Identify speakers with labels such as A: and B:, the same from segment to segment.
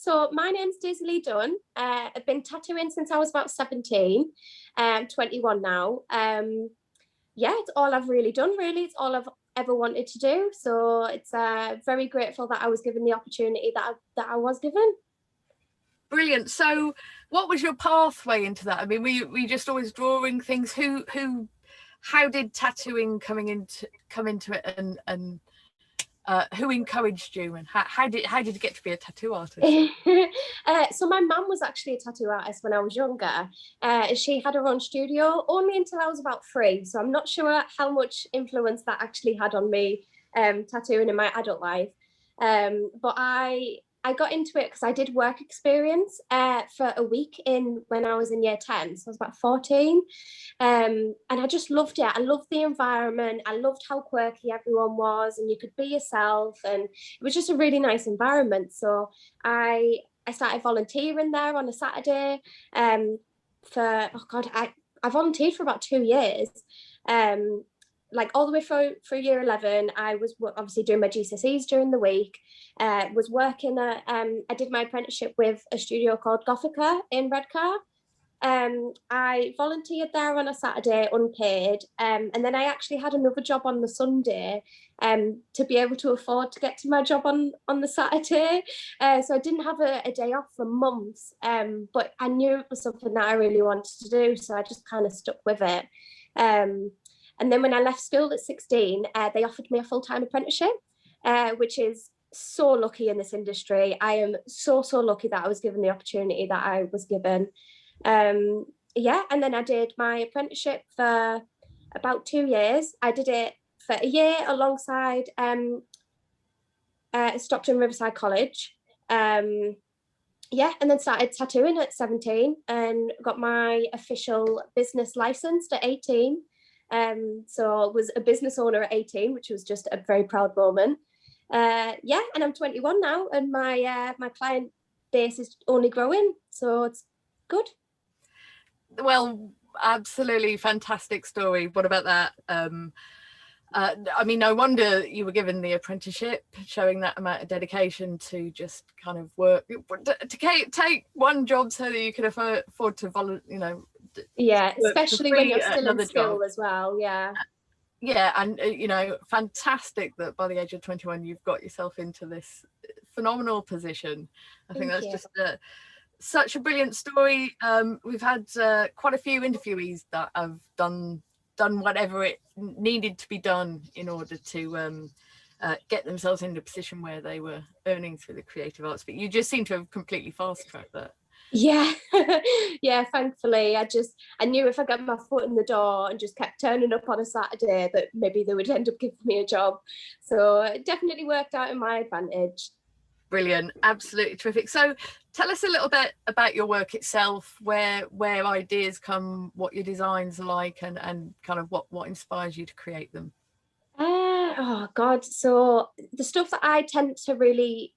A: So my name's Dunn. I've been tattooing since I was about 17. 21 now. Yeah, it's all I've really done, really. It's all I've ever wanted to do. So it's very grateful that I was given the opportunity that I was given.
B: Brilliant. So what was your pathway into that? I mean, were you just always drawing things? How did tattooing come into it, and who encouraged you, and how did you get to be a tattoo artist?
A: So my mum was actually a tattoo artist when I was younger. She had her own studio only until I was about 3. So I'm not sure how much influence that actually had on me tattooing in my adult life. But I got into it because I did work experience for a week when I was in year 10. So I was about 14. And I just loved it. I loved the environment. I loved how quirky everyone was, and you could be yourself. And it was just a really nice environment. So I started volunteering there on a Saturday I volunteered for about 2 years. Like all the way through year 11, I was obviously doing my GCSEs during the week. Was working at, I did my apprenticeship with a studio called Gothica in Redcar. I volunteered there on a Saturday, unpaid, and then I actually had another job on the Sunday to be able to afford to get to my job on the Saturday. So I didn't have a day off for months, but I knew it was something that I really wanted to do, so I just kind of stuck with it. And then when I left school at 16, they offered me a full-time apprenticeship, which is so lucky in this industry. I am so lucky that I was given the opportunity that I was given. Yeah, and then I did my apprenticeship for about 2 years. I did it for a year alongside Stockton Riverside College. Yeah, and then started tattooing at 17 and got my official business license at 18. So I was a business owner at 18, which was just a very proud moment. Yeah, and I'm 21 now, and my client base is only growing, so it's good.
B: Well, absolutely fantastic story. What about that? I mean, no wonder you were given the apprenticeship, showing that amount of dedication to just kind of work, to take one job so that you can afford to
A: yeah, especially when you're still in school job as well.
B: Yeah, and fantastic that by the age of 21 you've got yourself into this phenomenal position. I think that's just such a brilliant story. We've had quite a few interviewees that have done whatever it needed to be done in order to get themselves in a position where they were earning through the creative arts, but you just seem to have completely fast-tracked that.
A: Yeah. Yeah, thankfully I knew if I got my foot in the door and just kept turning up on a Saturday that maybe they would end up giving me a job, so it definitely worked out in my advantage.
B: Brilliant, absolutely terrific. So tell us a little bit about your work itself, where ideas come, what your designs are like, and kind of what inspires you to create them.
A: Oh God, so the stuff that I tend to really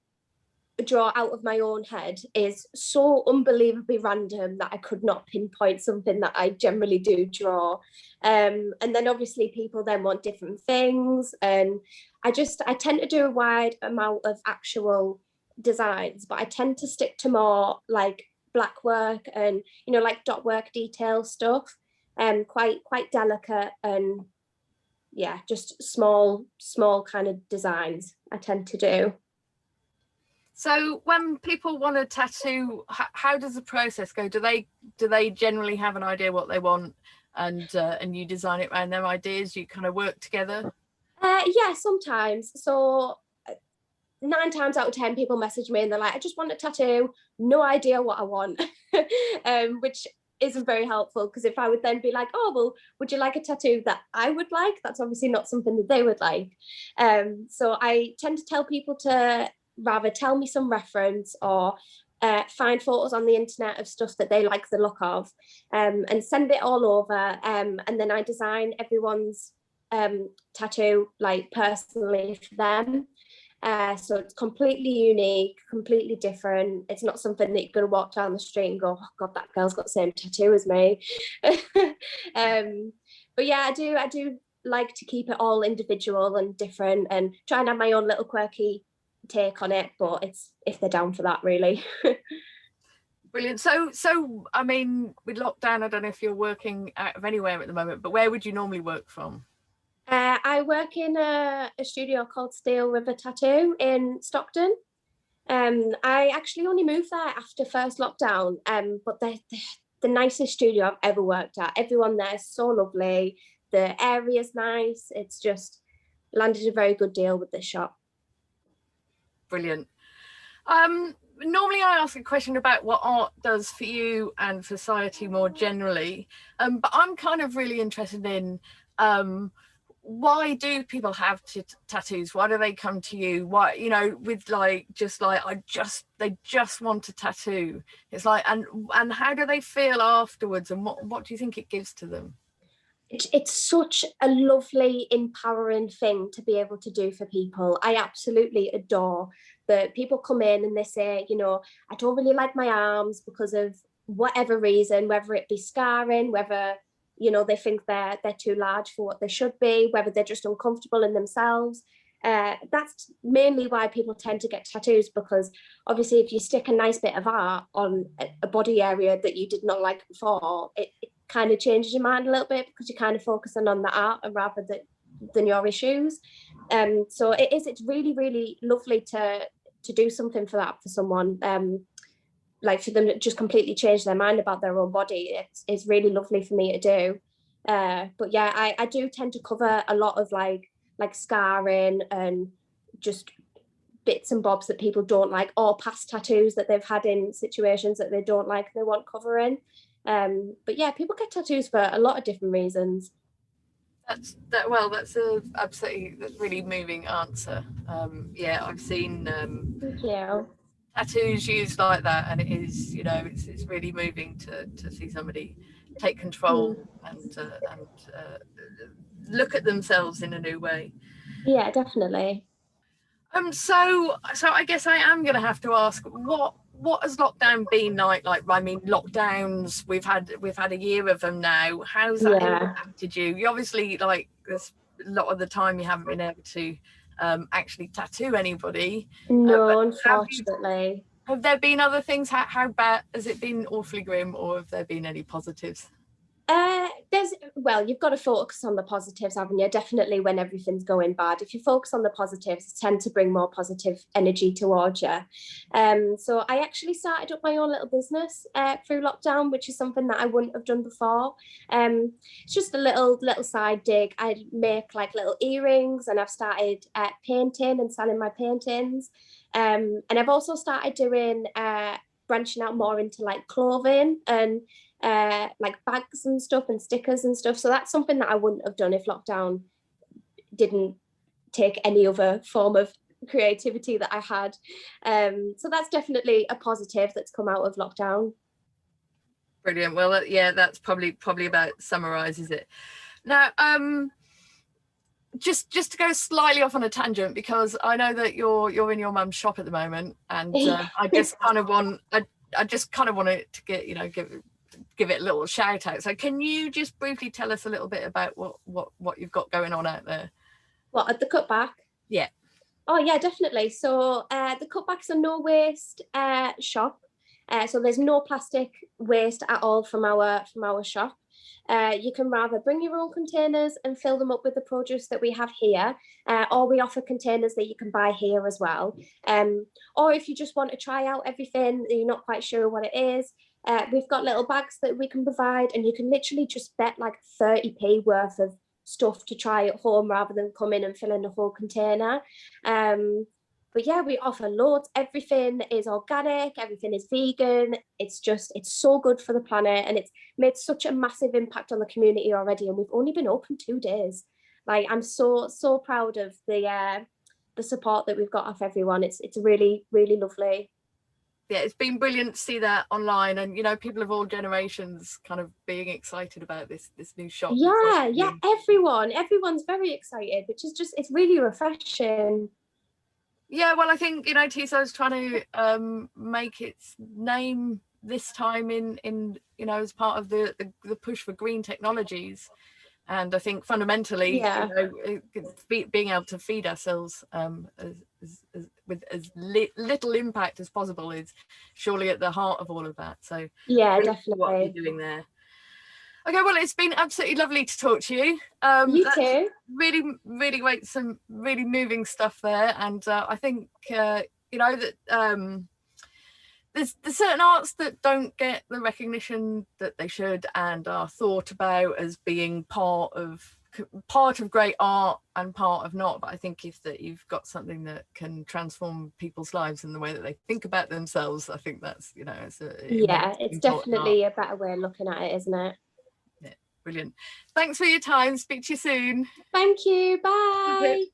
A: draw out of my own head is so unbelievably random that I could not pinpoint something that I generally do draw. And then obviously people then want different things, and I tend to do a wide amount of actual designs, but I tend to stick to more like black work and like dot work detail stuff, quite delicate, and yeah, just small kind of designs I tend to do.
B: So when people want to tattoo, how does the process go? Do they generally have an idea what they want, and you design it around their ideas? You kind of work together?
A: Yeah, sometimes. So 9 times out of 10 people message me and they're like, I just want a tattoo, no idea what I want. Which isn't very helpful, because if I would then be like, oh well, would you like a tattoo that I would like, that's obviously not something that they would like. So I tend to tell people to rather tell me some reference, or find photos on the internet of stuff that they like the look of, and send it all over, and then I design everyone's tattoo like personally for them. So it's completely unique, completely different. It's not something that you're going to walk down the street and go, oh God, that girl's got the same tattoo as me. But yeah, I do like to keep it all individual and different, and try and have my own little quirky take on it, but it's if they're down for that, really.
B: Brilliant. So I mean, with lockdown, I don't know if you're working out of anywhere at the moment, but where would you normally work from?
A: I work in a studio called Steel River Tattoo in Stockton. I actually only moved there after first lockdown, but they're the nicest studio I've ever worked at. Everyone there is so lovely. The area's nice. It's just landed a very good deal with this shop.
B: Brilliant. Normally I ask a question about what art does for you and for society more generally, but I'm kind of really interested in why do people have tattoos? Why do they come to you? Why, you know, with like they just want a tattoo. It's like, and how do they feel afterwards, and what do you think it gives to them?
A: It's such a lovely, empowering thing to be able to do for people. I absolutely adore that people come in and they say, you know, I don't really like my arms because of whatever reason, whether it be scarring, whether, you know, they think they're too large for what they should be, whether they're just uncomfortable in themselves. That's mainly why people tend to get tattoos, because obviously if you stick a nice bit of art on a body area that you did not like before, it kind of changes your mind a little bit, because you're kind of focusing on the art rather than your issues. So it's really, really lovely to do something for that for someone. Like for them to just completely change their mind about their own body. It's really lovely for me to do. But yeah, I do tend to cover a lot of like scarring and just bits and bobs that people don't like, or past tattoos that they've had in situations that they don't like, they want covering. But yeah, people get tattoos for a lot of different reasons.
B: That's a absolutely really moving answer. Yeah, I've seen
A: Thank you.
B: tattoos used like that, and it is, you know, it's really moving to see somebody take control and look at themselves in a new way.
A: Yeah, definitely.
B: So I guess I am going to have to ask, what has lockdown been like? Like, I mean, lockdowns, we've had a year of them now. How's that impacted you? You obviously, like, there's a lot of the time you haven't been able to actually tattoo anybody.
A: No, unfortunately.
B: Have there been other things? How bad has it been? Awfully grim, or have there been any positives?
A: You've got to focus on the positives, haven't you? Definitely when everything's going bad. If you focus on the positives, it tends to bring more positive energy towards you. So I actually started up my own little business through lockdown, which is something that I wouldn't have done before. It's just a little side dig. I make like little earrings, and I've started painting and selling my paintings. And I've also started doing branching out more into like clothing and like bags and stuff and stickers and stuff. So that's something that I wouldn't have done if lockdown didn't take any other form of creativity that I had. So that's definitely a positive that's come out of lockdown.
B: Brilliant. Well, yeah, that's probably about summarizes it. Now, just to go slightly off on a tangent, because I know that you're in your mum's shop at the moment, and I just kind of wanted to get, you know, give it a little shout out. So can you just briefly tell us a little bit about what you've got going on out there?
A: What, at the cutback?
B: Yeah.
A: Oh yeah, definitely. So the cutback's a no waste shop. So there's no plastic waste at all from our shop. You can rather bring your own containers and fill them up with the produce that we have here, or we offer containers that you can buy here as well. Or if you just want to try out everything, you're not quite sure what it is, we've got little bags that we can provide, and you can literally just bet like 30p worth of stuff to try at home rather than come in and fill in a whole container. But yeah, we offer loads. Everything is organic, everything is vegan. It's so good for the planet, and it's made such a massive impact on the community already. And we've only been open 2 days. Like, I'm so proud of the support that we've got off everyone. It's really, really lovely.
B: Yeah, it's been brilliant to see that online, and, you know, people of all generations kind of being excited about this new shop.
A: Yeah, everyone's very excited, which is it's really refreshing.
B: Yeah, well, I think, you know, Teesside's trying to make its name this time in you know, as part of the push for green technologies. And I think fundamentally,
A: Yeah.
B: being able to feed ourselves with as little impact as possible is surely at the heart of all of that. So
A: yeah,
B: really
A: definitely
B: what you're doing there. Okay, well, it's been absolutely lovely to talk to you.
A: You too.
B: Really great, some really moving stuff there. And I think, that there's certain arts that don't get the recognition that they should and are thought about as being part of great art and part of not. But I think if that you've got something that can transform people's lives in the way that they think about themselves, I think that's,
A: it's definitely a better way of looking at it, isn't it?
B: Yeah, brilliant. Thanks for your time. Speak to you soon.
A: Thank you. Bye.